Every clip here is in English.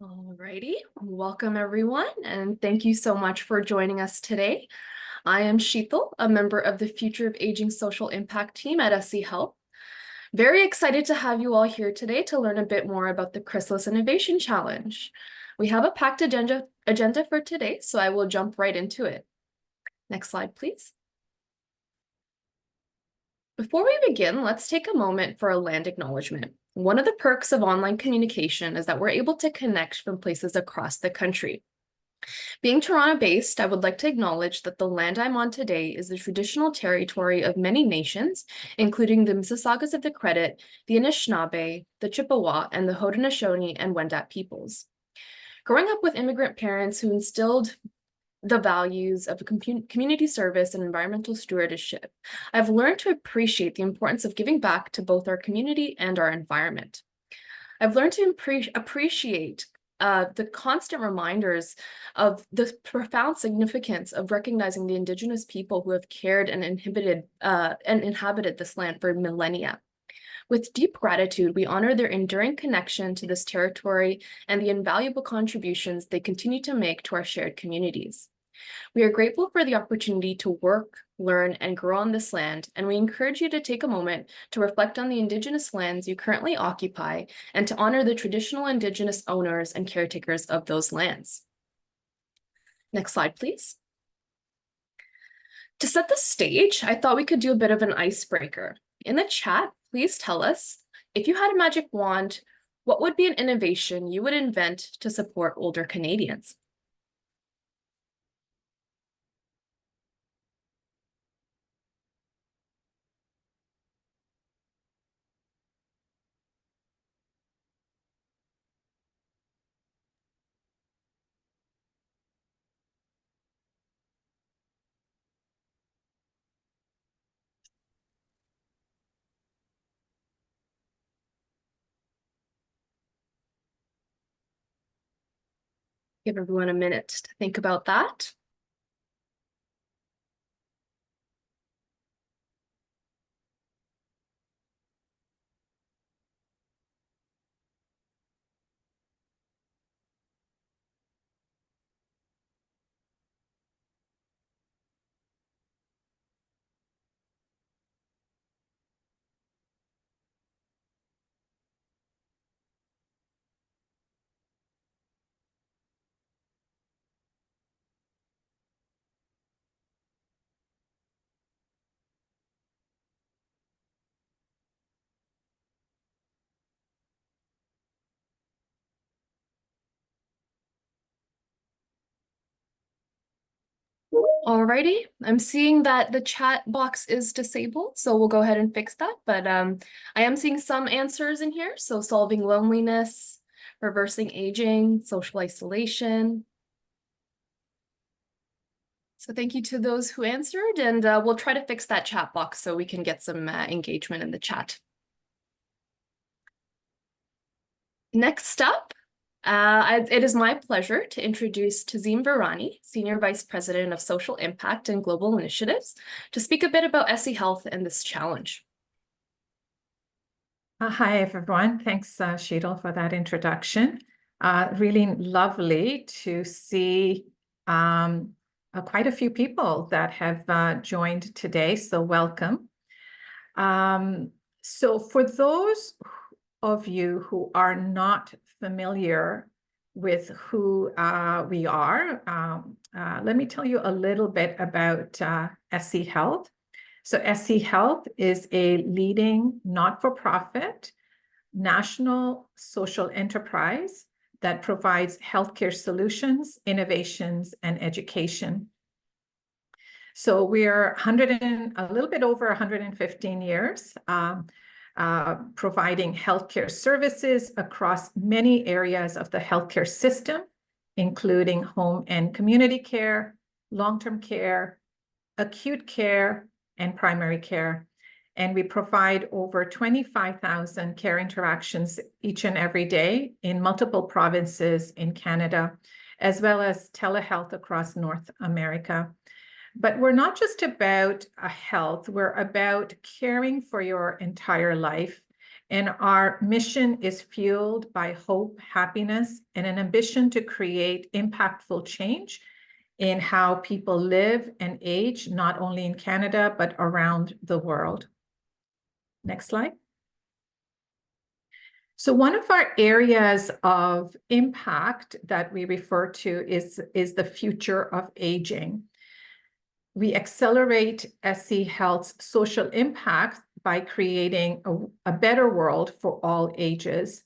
Alrighty, welcome everyone, and thank you so much for joining us today. I am Sheetal, a member of the Future of Aging Social Impact team at SC Health. Very excited to have you all here today to learn a bit more about the Chrysalis Innovation Challenge. We have a packed agenda for today, so I will jump right into it. Next slide, please. Before we begin, let's take a moment for a land acknowledgement. One of the perks of online communication is that we're able to connect from places across the country. Being Toronto-based, I would like to acknowledge that the land I'm on today is the traditional territory of many nations, including the Mississaugas of the Credit, the Anishinaabe, the Chippewa, and the Haudenosaunee and Wendat peoples. Growing up with immigrant parents who instilled the values of community service and environmental stewardship, I've learned to appreciate the importance of giving back to both our community and our environment. I've learned to appreciate the constant reminders of the profound significance of recognizing the Indigenous people who have cared and inhabited this land for millennia. With deep gratitude, we honor their enduring connection to this territory and the invaluable contributions they continue to make to our shared communities. We are grateful for the opportunity to work, learn, and grow on this land, and we encourage you to take a moment to reflect on the Indigenous lands you currently occupy and to honor the traditional Indigenous owners and caretakers of those lands. Next slide, please. To set the stage, I thought we could do a bit of an icebreaker. In the chat, please tell us, if you had a magic wand, what would be an innovation you would invent to support older Canadians? Give everyone a minute to think about that. Alrighty, I'm seeing that the chat box is disabled, so we'll go ahead and fix that. But I am seeing some answers in here. So solving loneliness, reversing aging, social isolation. So thank you to those who answered, and we'll try to fix that chat box so we can get some engagement in the chat. Next up, it is my pleasure to introduce Tazim Virani, Senior Vice President of Social Impact and Global Initiatives, to speak a bit about SC Health and this challenge. Hi, everyone. Thanks, Sheetal, for that introduction. Really lovely to see quite a few people that have joined today, so welcome. So for those of you who are not familiar with who we are, let me tell you a little bit about SC Health. So SC Health is a leading not-for-profit national social enterprise that provides healthcare solutions, innovations, and education. So we're a little bit over 115 years, providing healthcare services across many areas of the healthcare system, including home and community care, long-term care, acute care, and primary care. And we provide over 25,000 care interactions each and every day in multiple provinces in Canada, as well as telehealth across North America. But we're not just about health, we're about caring for your entire life And our mission is fueled by hope, happiness, and an ambition to create impactful change in how people live and age, not only in Canada, but around the world. Next slide. So one of our areas of impact that we refer to is the future of aging. We accelerate SC Health's social impact by creating a better world for all ages.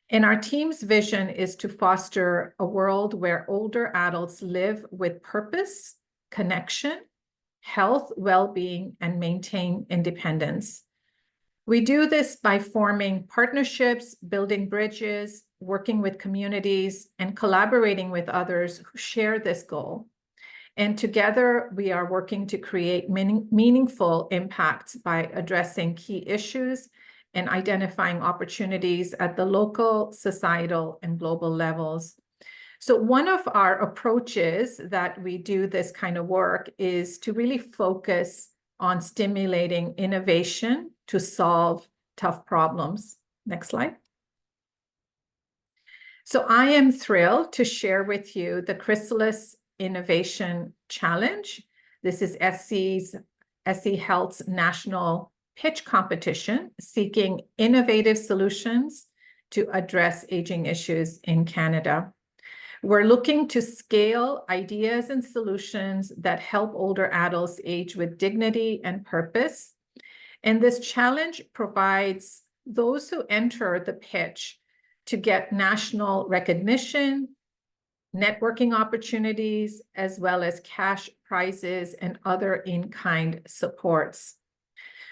And our team's vision is to foster a world where older adults live with purpose, connection, health, well-being, and maintain independence. We do this by forming partnerships, building bridges, working with communities, and collaborating with others who share this goal. And together, we are working to create meaningful impacts by addressing key issues and identifying opportunities at the local, societal, and global levels. So one of our approaches that we do this kind of work is to really focus on stimulating innovation to solve tough problems. Next slide. So I am thrilled to share with you the Chrysalis Innovation Challenge. This is SC Health's national pitch competition seeking innovative solutions to address aging issues in Canada. We're looking to scale ideas and solutions that help older adults age with dignity and purpose. And this challenge provides those who enter the pitch to get national recognition, networking opportunities, as well as cash prizes and other in-kind supports.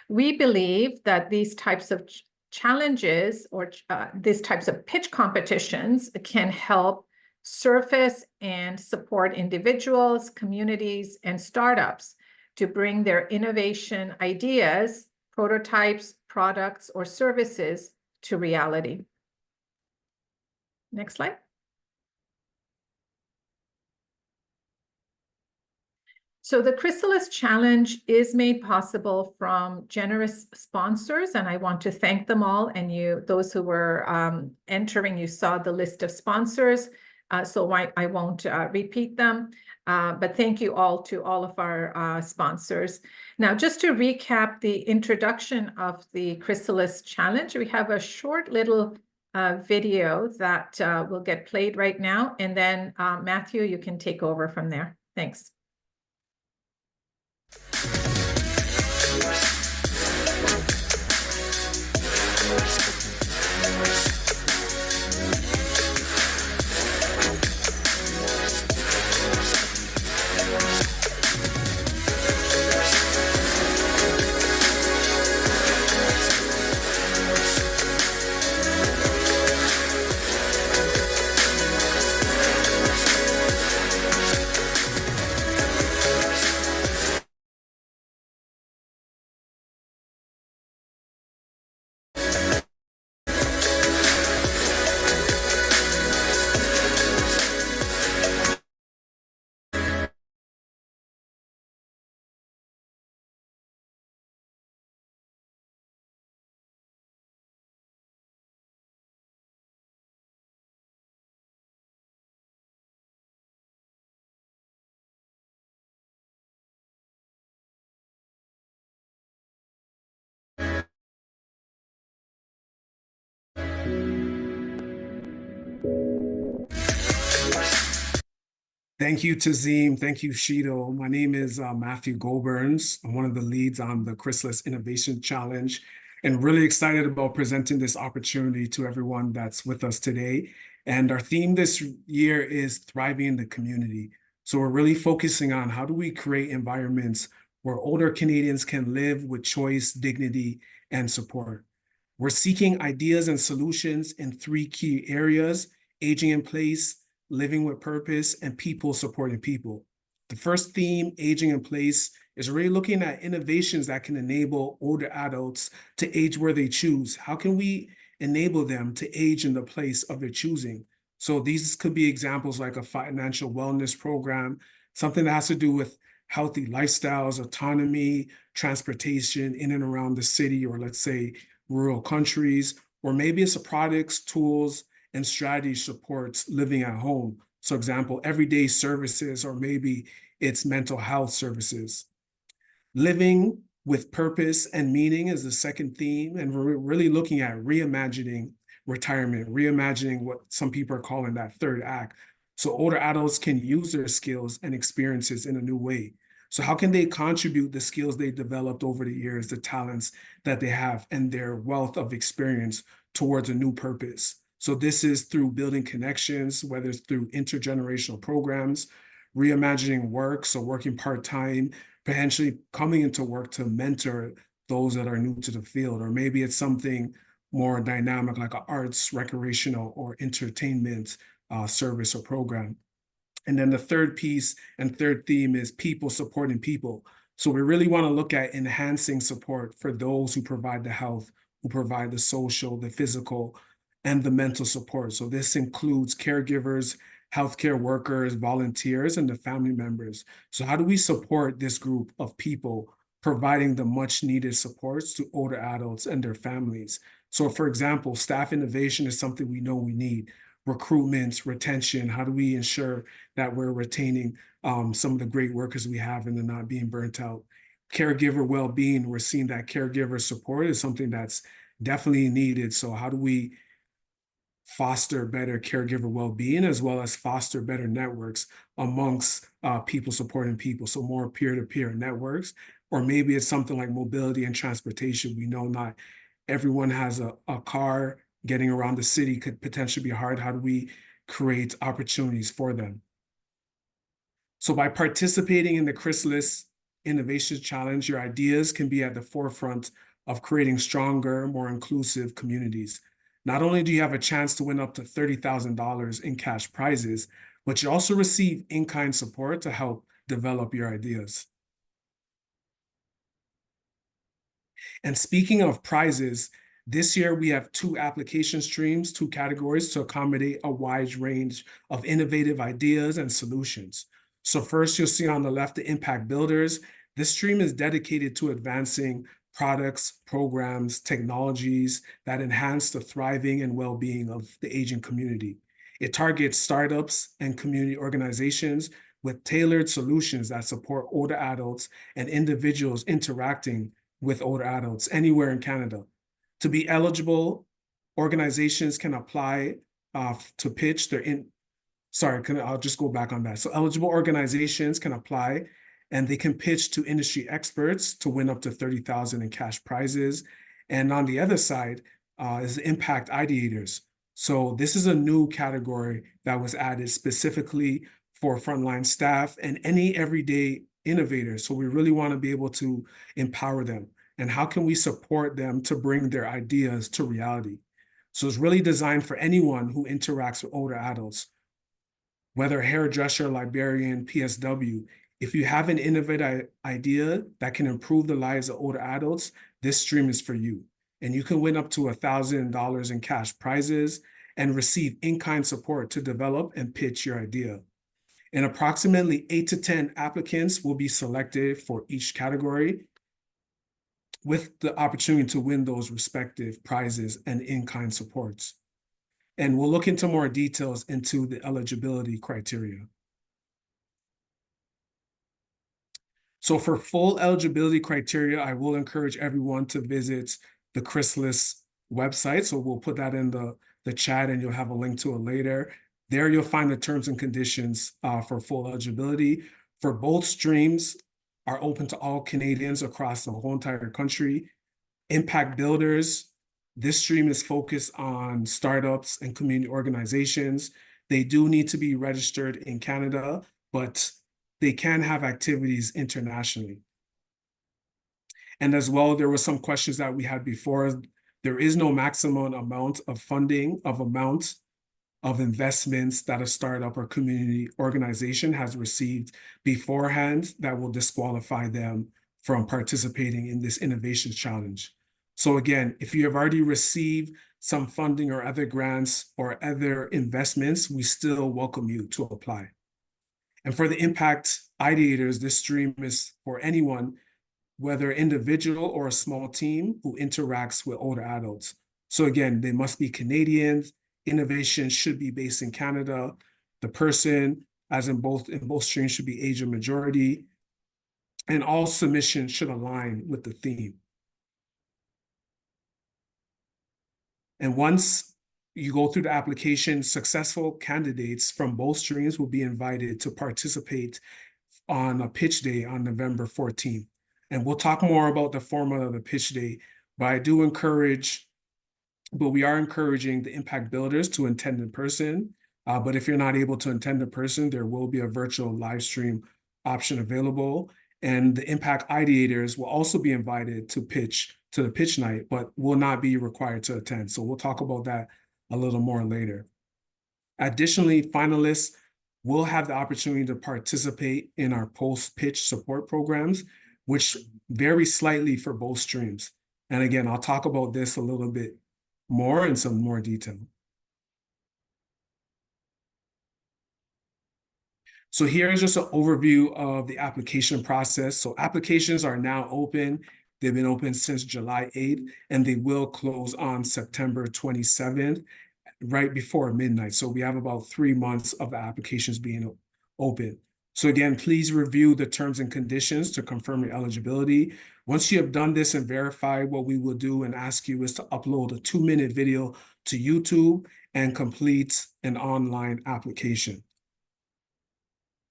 We believe that these types of challenges or these types of pitch competitions can help surface and support individuals, communities, and startups to bring their innovation ideas, prototypes, products, or services to reality. Next slide. So the Chrysalis Challenge is made possible from generous sponsors, and I want to thank them all. And those who were entering, you saw the list of sponsors, so I won't repeat them. But thank you all to all of our sponsors. Now, just to recap the introduction of the Chrysalis Challenge, we have a short little video that will get played right now. And then Matthew, you can take over from there. Thanks. Thank you, Tazim. Thank you, Shido. My name is Matthew Goburns. I'm one of the leads on the Chrysalis Innovation Challenge, and really excited about presenting this opportunity to everyone that's with us today. And our theme this year is thriving in the community. So we're really focusing on how do we create environments where older Canadians can live with choice, dignity, and support. We're seeking ideas and solutions in 3 key areas: aging in place, living with purpose, and people supporting people. The first theme, aging in place, is really looking at innovations that can enable older adults to age where they choose. How can we enable them to age in the place of their choosing? So these could be examples like a financial wellness program, something that has to do with healthy lifestyles, autonomy, transportation in and around the city, or let's say rural countries, or maybe it's a products, tools, and strategy supports living at home. So example, everyday services, or maybe it's mental health services. Living with purpose and meaning is the second theme, and we're really looking at reimagining retirement, reimagining what some people are calling that third act. So older adults can use their skills and experiences in a new way. So how can they contribute the skills they developed over the years, the talents that they have, and their wealth of experience towards a new purpose? So this is through building connections, whether it's through intergenerational programs, reimagining work, so working part-time, potentially coming into work to mentor those that are new to the field, or maybe it's something more dynamic like an arts, recreational, or entertainment service or program. And then the third piece and third theme is people supporting people. So we really want to look at enhancing support for those who provide the health, who provide the social, the physical, and the mental support. So this includes caregivers, healthcare workers, volunteers, and the family members. So how do we support this group of people providing the much needed supports to older adults and their families? So for example, staff innovation is something we know we need. Recruitment, retention, how do we ensure that we're retaining some of the great workers we have and they're not being burnt out? Caregiver well-being, we're seeing that caregiver support is something that's definitely needed. So how do we foster better caregiver well-being as well as foster better networks amongst people supporting people? So more peer-to-peer networks, or maybe it's something like mobility and transportation. We know not everyone has a car. Getting around the city could potentially be hard. How do we create opportunities for them? So by participating in the Chrysalis Innovation Challenge, your ideas can be at the forefront of creating stronger, more inclusive communities. Not only do you have a chance to win up to $30,000 in cash prizes, but you also receive in-kind support to help develop your ideas. And speaking of prizes, this year, we have 2 application streams, 2 categories to accommodate a wide range of innovative ideas and solutions. So first, you'll see on the left, the Impact Builders. This stream is dedicated to advancing products, programs, technologies that enhance the thriving and well-being of the aging community. It targets startups and community organizations with tailored solutions that support older adults and individuals interacting with older adults anywhere in Canada. To be eligible, organizations can apply to pitch their I'll just go back on that. So eligible organizations can apply and they can pitch to industry experts to win up to $30,000 in cash prizes. And on the other side is the impact ideators. So this is a new category that was added specifically for frontline staff and any everyday innovators. So we really want to be able to empower them. And how can we support them to bring their ideas to reality? So it's really designed for anyone who interacts with older adults, whether hairdresser, librarian, PSW. If you have an innovative idea that can improve the lives of older adults, this stream is for you. And you can win up to $1,000 in cash prizes and receive in-kind support to develop and pitch your idea. And approximately 8 to 10 applicants will be selected for each category, with the opportunity to win those respective prizes and in-kind supports. And we'll look into more details into the eligibility criteria. So for full eligibility criteria, I will encourage everyone to visit the Chrysalis website. So we'll put that in the chat and you'll have a link to it later. There you'll find the terms and conditions for full eligibility. For both streams, are open to all Canadians across the whole entire country. Impact Builders, this stream is focused on startups and community organizations. They do need to be registered in Canada, but they can have activities internationally. And as well, there were some questions that we had before. There is no maximum amount of funding of investments that a startup or community organization has received beforehand that will disqualify them from participating in this innovation challenge. So again, if you have already received some funding or other grants or other investments, we still welcome you to apply. And for the impact ideators, this stream is for anyone whether individual or a small team who interacts with older adults. So again, they must be Canadians. Innovation should be based in Canada. The person, as in both streams, should be Asian majority. And all submissions should align with the theme. And once you go through the application, successful candidates from both streams will be invited to participate on a pitch day on November 14th. And we'll talk more about the format of the pitch day, but we are encouraging the impact builders to attend in person. But if you're not able to attend in person, there will be a virtual live stream option available. And the impact ideators will also be invited to pitch to the pitch night, but will not be required to attend. So we'll talk about that a little more later. Additionally, finalists will have the opportunity to participate in our post-pitch support programs, which vary slightly for both streams. And again, I'll talk about this a little bit more in some more detail. So here's just an overview of the application process. So applications are now open. They've been open since July 8th, and they will close on September 27th, right before midnight. So we have about 3 months of the applications being open. So again, please review the terms and conditions to confirm your eligibility. Once you have done this and verified, what we will do and ask you is to upload a 2-minute video to YouTube and complete an online application.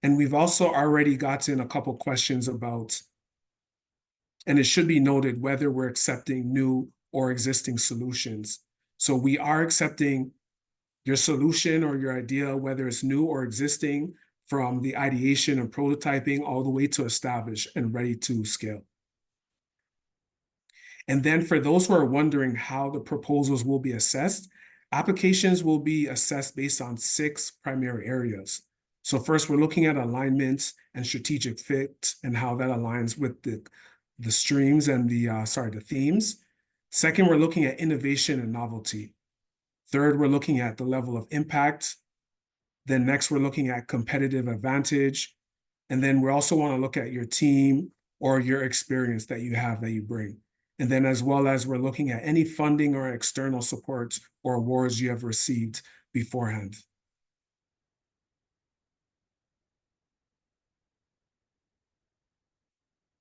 And we've also already gotten a couple questions about, and it should be noted, whether we're accepting new or existing solutions. So we are accepting your solution or your idea, whether it's new or existing, from the ideation and prototyping all the way to established and ready to scale. And then for those who are wondering how the proposals will be assessed, applications will be assessed based on 6 primary areas. So first, we're looking at alignments and strategic fit and how that aligns with the streams and the themes. Second, we're looking at innovation and novelty. Third, we're looking at the level of impact. Then next, we're looking at competitive advantage. And then we also want to look at your team or your experience that you bring. And then as well as we're looking at any funding or external supports or awards you have received beforehand.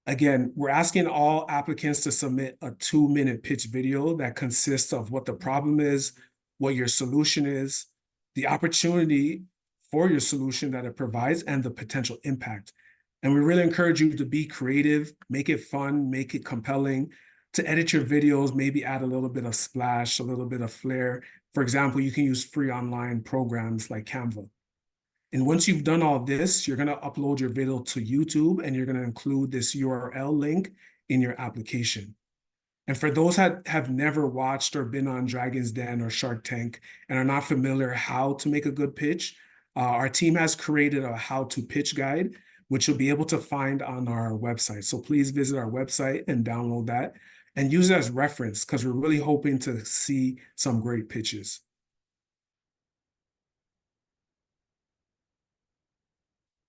Again, we're asking all applicants to submit a 2-minute pitch video that consists of what the problem is, what your solution is, the opportunity for your solution that it provides, and the potential impact. And we really encourage you to be creative, make it fun, make it compelling, to edit your videos, maybe add a little bit of splash, a little bit of flair. For example, you can use free online programs like Canva. And once you've done all this, you're going to upload your video to YouTube, and you're going to include this URL link in your application. And for those that have never watched or been on Dragon's Den or Shark Tank and are not familiar how to make a good pitch, our team has created a how-to pitch guide, which you'll be able to find on our website. So please visit our website and download that and use it as reference, because we're really hoping to see some great pitches.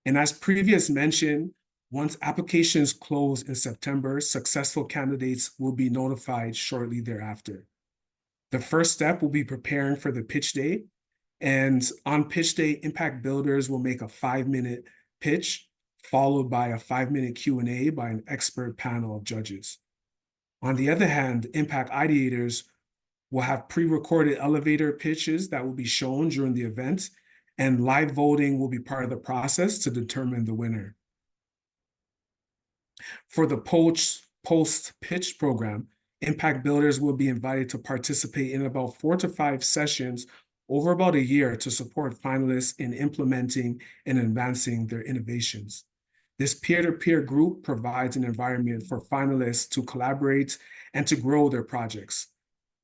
And as previous mentioned, once applications close in September, successful candidates will be notified shortly thereafter. The first step will be preparing for the pitch day. And on pitch day, impact builders will make a 5-minute pitch, followed by a 5-minute Q&A by an expert panel of judges. On the other hand, impact ideators will have pre-recorded elevator pitches that will be shown during the event, and live voting will be part of the process to determine the winner. For the post-pitch program, impact builders will be invited to participate in about 4 to 5 sessions over about a year to support finalists in implementing and advancing their innovations. This peer-to-peer group provides an environment for finalists to collaborate and to grow their projects.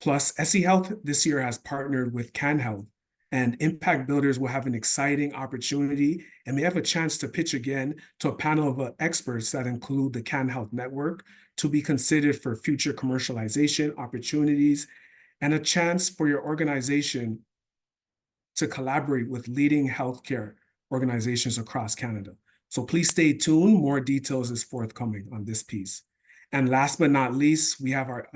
Plus, SE Health this year has partnered with Can Health, and impact builders will have an exciting opportunity and may have a chance to pitch again to a panel of experts that include the Can Health Network to be considered for future commercialization opportunities, and a chance for your organization to collaborate with leading healthcare organizations across Canada. So please stay tuned. More details is forthcoming on this piece. And last but not least, we have our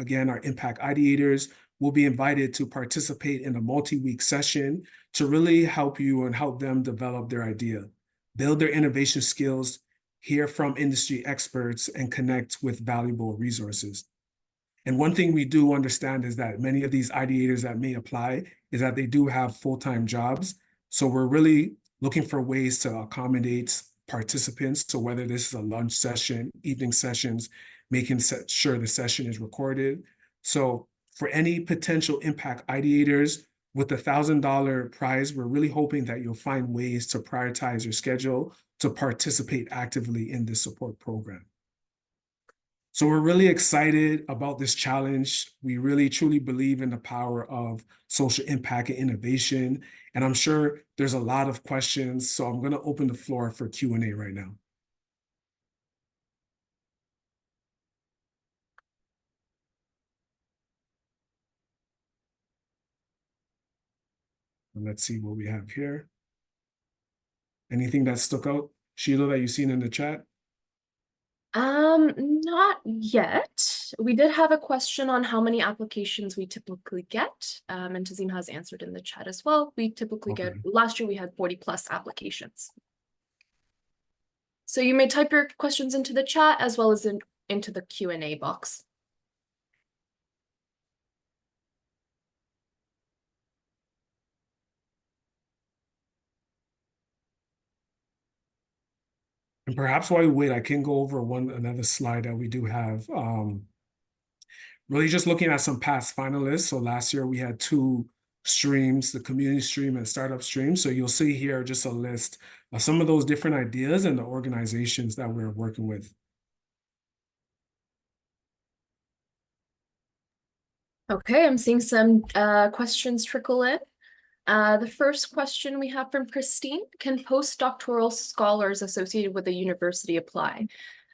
impact ideators will be invited to participate in a multi-week session to really help you and help them develop their idea, build their innovation skills, hear from industry experts, and connect with valuable resources. And one thing we do understand is that many of these ideators that may apply is that they do have full-time jobs. So we're really looking for ways to accommodate participants. So whether this is a lunch session, evening sessions, making sure the session is recorded. So for any potential impact ideators with the $1,000 prize, we're really hoping that you'll find ways to prioritize your schedule to participate actively in this support program. So we're really excited about this challenge. We really truly believe in the power of social impact and innovation. And I'm sure there's a lot of questions. So I'm going to open the floor for Q&A right now. And let's see what we have here. Anything that stuck out, Sheila, that you've seen in the chat? Not yet. We did have a question on how many applications we typically get, and Tazim has answered in the chat as well. We typically get, last year we had 40 plus applications. So you may type your questions into the chat as well as into the Q&A box. And perhaps while we wait, I can go over another slide that we do have. Really just looking at some past finalists. So last year we had 2 streams, the community stream and startup stream. So you'll see here just a list of some of those different ideas and the organizations that we're working with. Okay, I'm seeing some questions trickle in. The first question we have from Christine: can postdoctoral scholars associated with a university apply?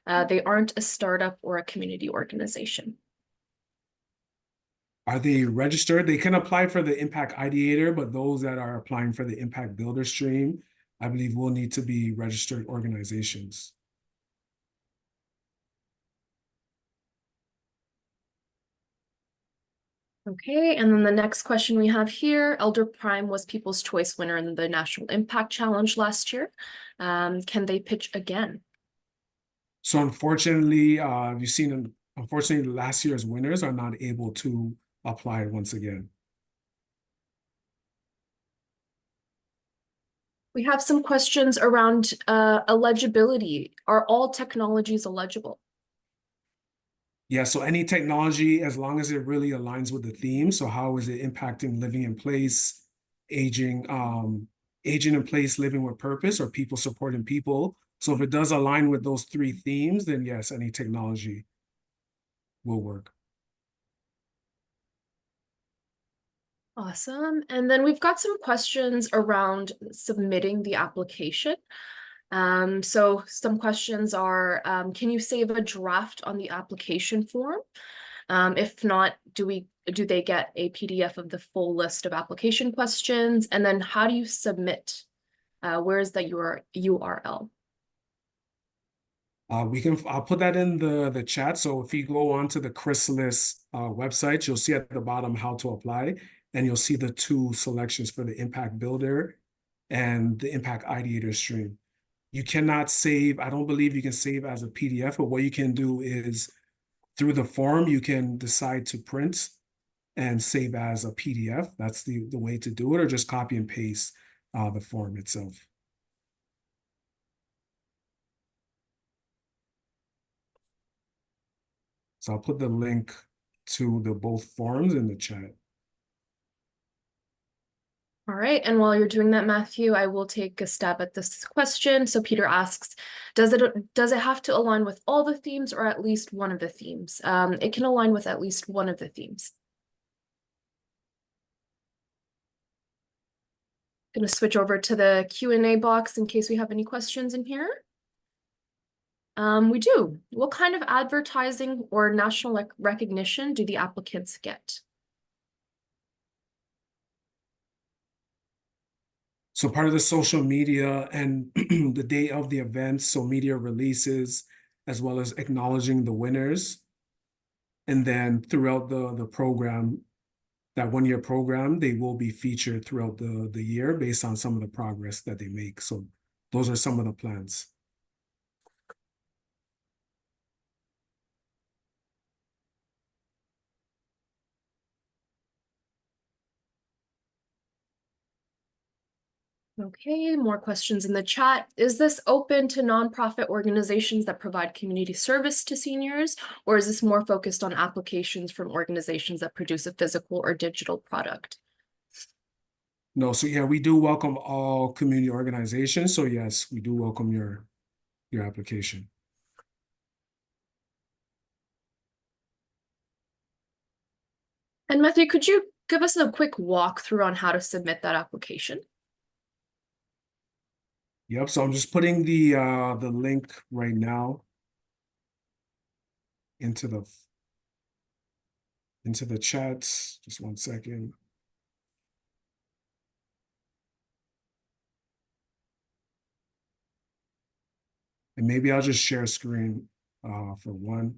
They aren't a startup or a community organization. Are they registered? They can apply for the Impact Ideator, but those that are applying for the Impact Builder stream, I believe will need to be registered organizations. Okay, and then the next question we have here: Elder Prime was People's Choice winner in the National Impact Challenge last year. Can they pitch again? So unfortunately, you've seen, unfortunately, last year's winners are not able to apply once again. We have some questions around eligibility. Are all technologies eligible? Yeah, so any technology, as long as it really aligns with the theme. So how is it impacting living in place, aging in place, living with purpose, or people supporting people? So if it does align with those 3 themes, then yes, any technology will work. Awesome. And then we've got some questions around submitting the application. So some questions are, can you save a draft on the application form? If not, do they get a PDF of the full list of application questions? And then how do you submit? Where is the URL? I'll put that in the chat. So if you go onto the Chrysalis website, you'll see at the bottom how to apply, and you'll see the 2 selections for the Impact Builder and the Impact Ideator stream. You cannot save, I don't believe you can save as a PDF, but what you can do is through the form, you can decide to print and save as a PDF. That's the way to do it, or just copy and paste the form itself. So I'll put the link to the both forms in the chat. All right, and while you're doing that, Matthew, I will take a stab at this question. So Peter asks, does it have to align with all the themes or at least one of the themes? It can align with at least one of the themes. Going to switch over to the Q&A box in case we have any questions in here. We do. What kind of advertising or national recognition do the applicants get? So part of the social media and the day of the event, so media releases, as well as acknowledging the winners. And then throughout the program, that 1 year program, they will be featured throughout the year based on some of the progress that they make. So those are some of the plans. Okay, more questions in the chat. Is this open to nonprofit organizations that provide community service to seniors, or is this more focused on applications from organizations that produce a physical or digital product? No, so yeah, we do welcome all community organizations. So yes, we do welcome your application. And Matthew, could you give us a quick walkthrough on how to submit that application? Yep, so I'm just putting the link right now into the chat. Just 1 second. And maybe I'll just share screen for one.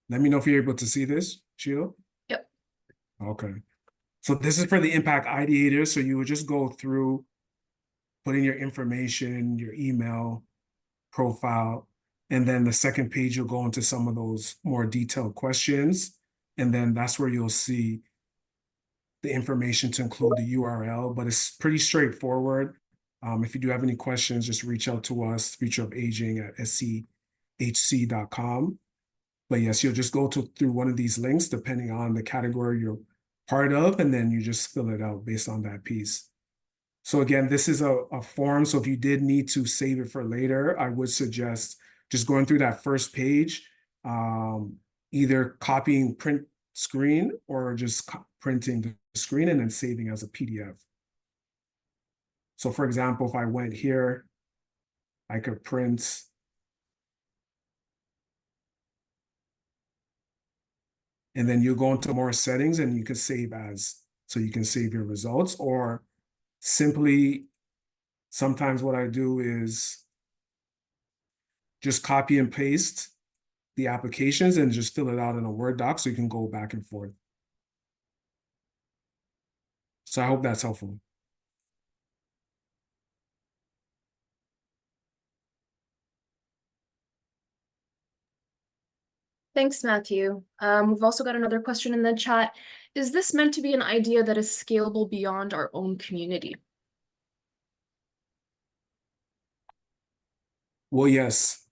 Let me know if you're able to see this, Sheila. Yep. Okay. So this is for the impact ideators. So you would just go through, put in your information, your email, profile, and then the second page, you'll go into some of those more detailed questions. And then that's where you'll see the information to include the URL, but it's pretty straightforward. If you do have any questions, just reach out to us, Future of Aging at schc.com. But yes, you'll just go through one of these links depending on the category you're part of, and then you just fill it out based on that piece. So again, this is a form. So if you did need to save it for later, I would suggest just going through that first page, either copying print screen or just printing the screen and then saving as a PDF. So for example, if I went here, I could print. And then you go into more settings and you can save as, so you can save your results, or simply, sometimes what I do is just copy and paste the applications and just fill it out in a Word doc so you can go back and forth. So I hope that's helpful. Thanks, Matthew. We've also got another question in the chat. Is this meant to be an idea that is scalable beyond our own community? Well, yes.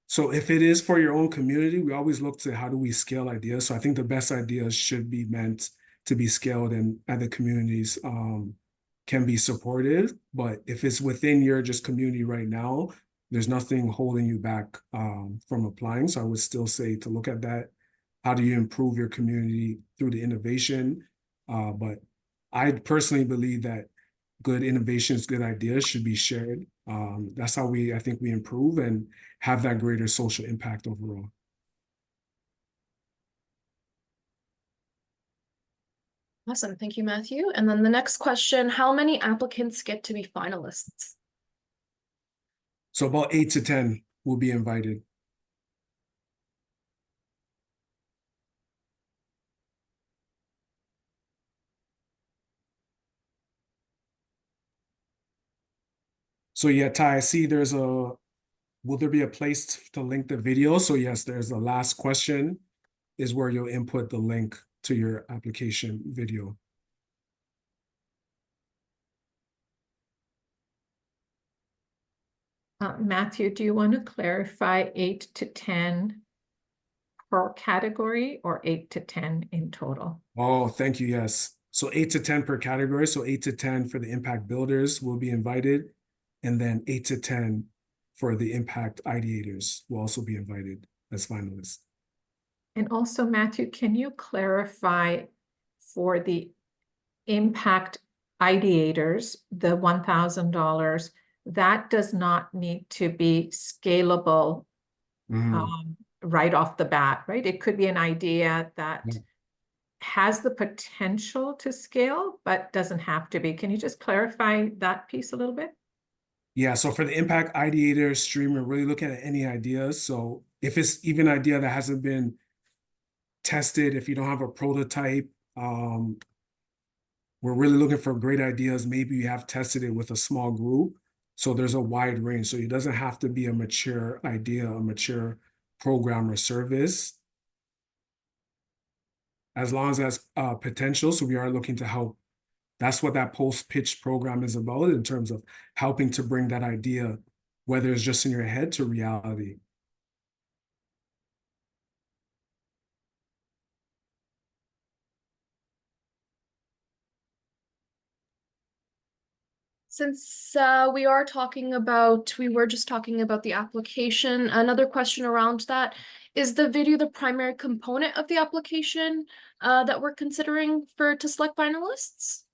So if it is for your own community, we always look to how do we scale ideas. So I think the best ideas should be meant to be scaled and other communities can be supported. But if it's within your just community right now, there's nothing holding you back from applying. So I would still say to look at that. How do you improve your community through the innovation? But I personally believe that good innovations, good ideas should be shared. That's how I think we improve and have that greater social impact overall. Awesome. Thank you, Matthew. And then the next question, how many applicants get to be finalists? So about 8 to 10 will be invited. So yeah, Ty, I see will there be a place to link the video? So yes, there's the last question is where you'll input the link to your application video. Matthew, do you want to clarify 8 to 10 per category or 8 to 10 in total? Oh, thank you. Yes. So 8 to 10 per category. So 8 to 10 for the impact builders will be invited. And then 8 to 10 for the impact ideators will also be invited as finalists. And also, Matthew, can you clarify for the impact ideators, the $1,000, that does not need to be scalable right off the bat, right? It could be an idea that has the potential to scale, but doesn't have to be. Can you just clarify that piece a little bit? Yeah, so for the impact ideator stream, we're really looking at any ideas. So if it's even an idea that hasn't been tested, if you don't have a prototype, we're really looking for great ideas. Maybe you have tested it with a small group. So there's a wide range. So it doesn't have to be a mature idea, a mature program or service. As long as that's potential. So we are looking to help. That's what that post-pitch program is about in terms of helping to bring that idea, whether it's just in your head, to reality. Since we were just talking about the application, another question around that, is the video the primary component of the application that we're considering to select finalists?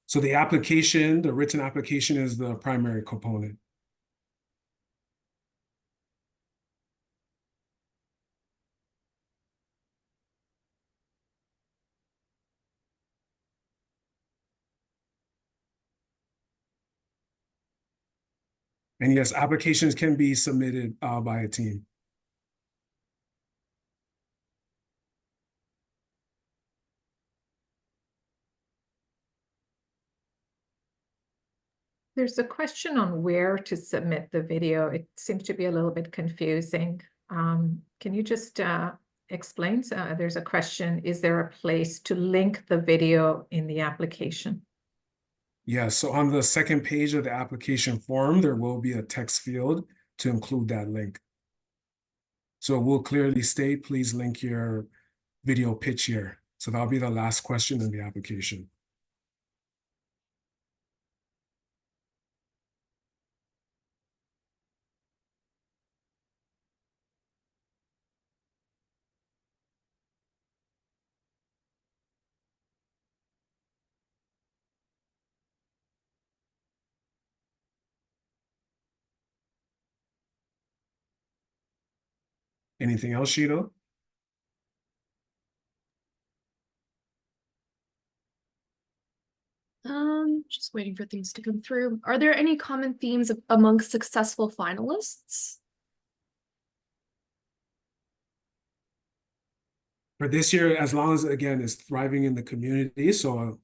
So the application, the written application is the primary component. And yes, applications can be submitted by a team. There's a question on where to submit the video. It seems to be a little bit confusing. Can you just explain? There's a question, is there a place to link the video in the application? Yes, so on the second page of the application form, there will be a text field to include that link. So it will clearly state, please link your video pitch here. So that'll be the last question in the application. Anything else, Shido? Just waiting for things to come through. Are there any common themes among successful finalists? For this year, as long as, again, it's thriving in the community. So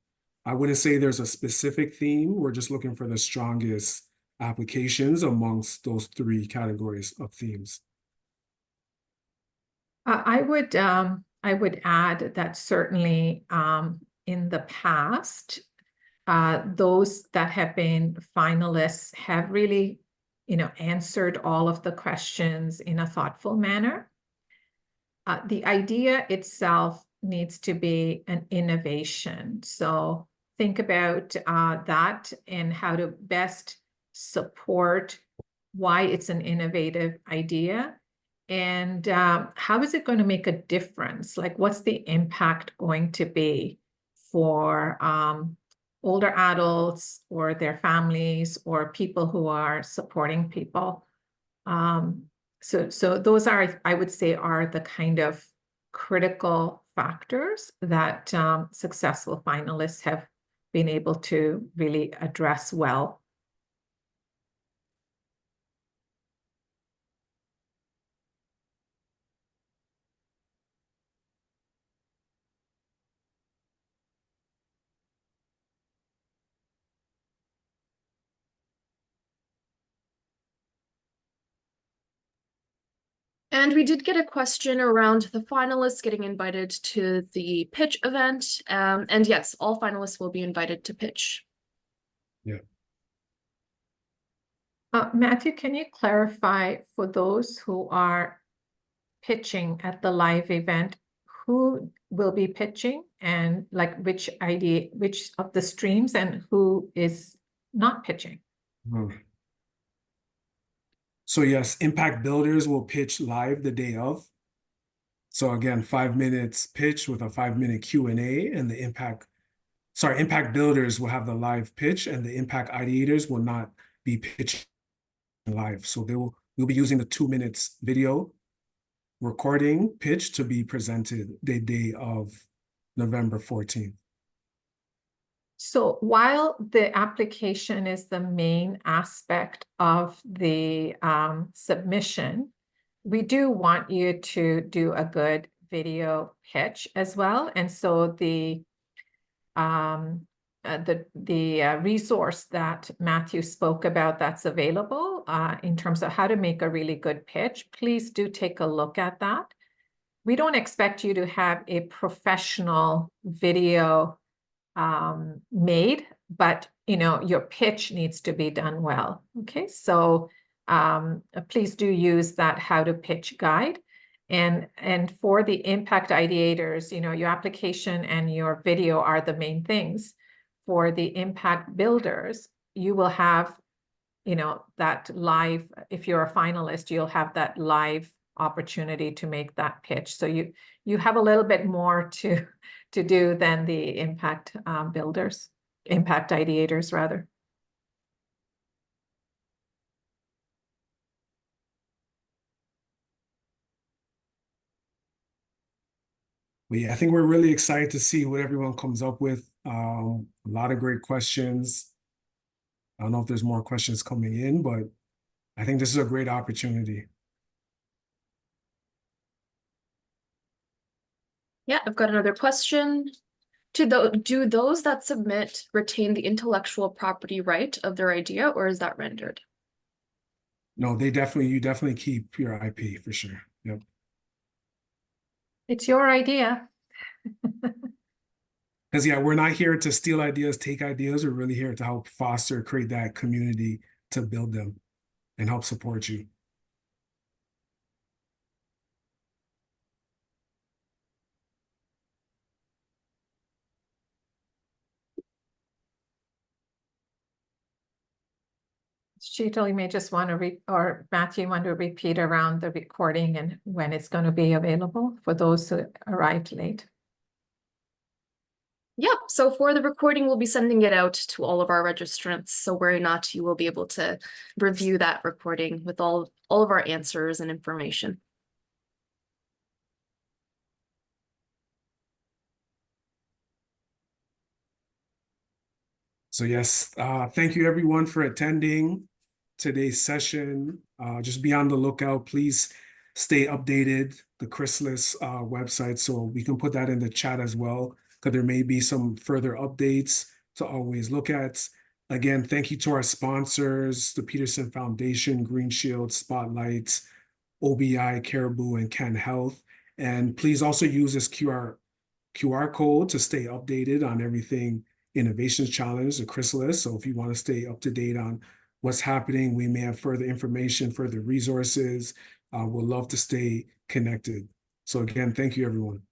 I wouldn't say there's a specific theme. We're just looking for the strongest applications amongst those three categories of themes. I would add that certainly in the past, those that have been finalists have really, answered all of the questions in a thoughtful manner. The idea itself needs to be an innovation. So think about that and how to best support why it's an innovative idea. And how is it going to make a difference? Like, what's the impact going to be for older adults or their families or people who are supporting people? So those are, I would say, are the kind of critical factors that successful finalists have been able to really address well. And we did get a question around the finalists getting invited to the pitch event. And yes, all finalists will be invited to pitch. Yeah. Matthew, can you clarify for those who are pitching at the live event, who will be pitching and like which of the streams, and who is not pitching? So yes, impact builders will pitch live the day of. So again, 5 minutes pitch with a 5-minute Q&A, and the impact builders will have the live pitch, and the impact ideators will not be pitching live. So we'll be using the 2 minutes video recording pitch to be presented the day of November 14th. So while the application is the main aspect of the submission, we do want you to do a good video pitch as well. And so the resource that Matthew spoke about that's available in terms of how to make a really good pitch, please do take a look at that. We don't expect you to have a professional video made, but your pitch needs to be done well. Okay, so please do use that how to pitch guide. And for the impact ideators, your application and your video are the main things. For the impact builders, you will have, that live, if you're a finalist, you'll have that live opportunity to make that pitch. So you have a little bit more to do than the impact builders, impact ideators rather. But yeah, I think we're really excited to see what everyone comes up with. A lot of great questions. I don't know if there's more questions coming in, but I think this is a great opportunity. Yeah, I've got another question. Do those that submit retain the intellectual property right of their idea, or is that rendered? No, you definitely keep your IP for sure. Yep. It's your idea. Because yeah, we're not here to steal ideas, take ideas. We're really here to help foster, create that community to build them and help support you. Sheetal, you may just want to or Matthew, want to repeat around the recording and when it's going to be available for those who arrived late. Yep, so for the recording, we'll be sending it out to all of our registrants. So worry not, you will be able to review that recording with all of our answers and information. So yes, thank you everyone for attending today's session. Just be on the lookout. Please stay updated, the Chrysalis website, so we can put that in the chat as well, because there may be some further updates to always look at. Again, thank you to our sponsors, the Peterson Foundation, Green Shield, Spotlight, OBI, Caribou, and Can Health. And please also use this QR code to stay updated on everything Innovations Challenge, the Chrysalis. So if you want to stay up to date on what's happening, we may have further information, further resources. We'll love to stay connected. So again, thank you, everyone.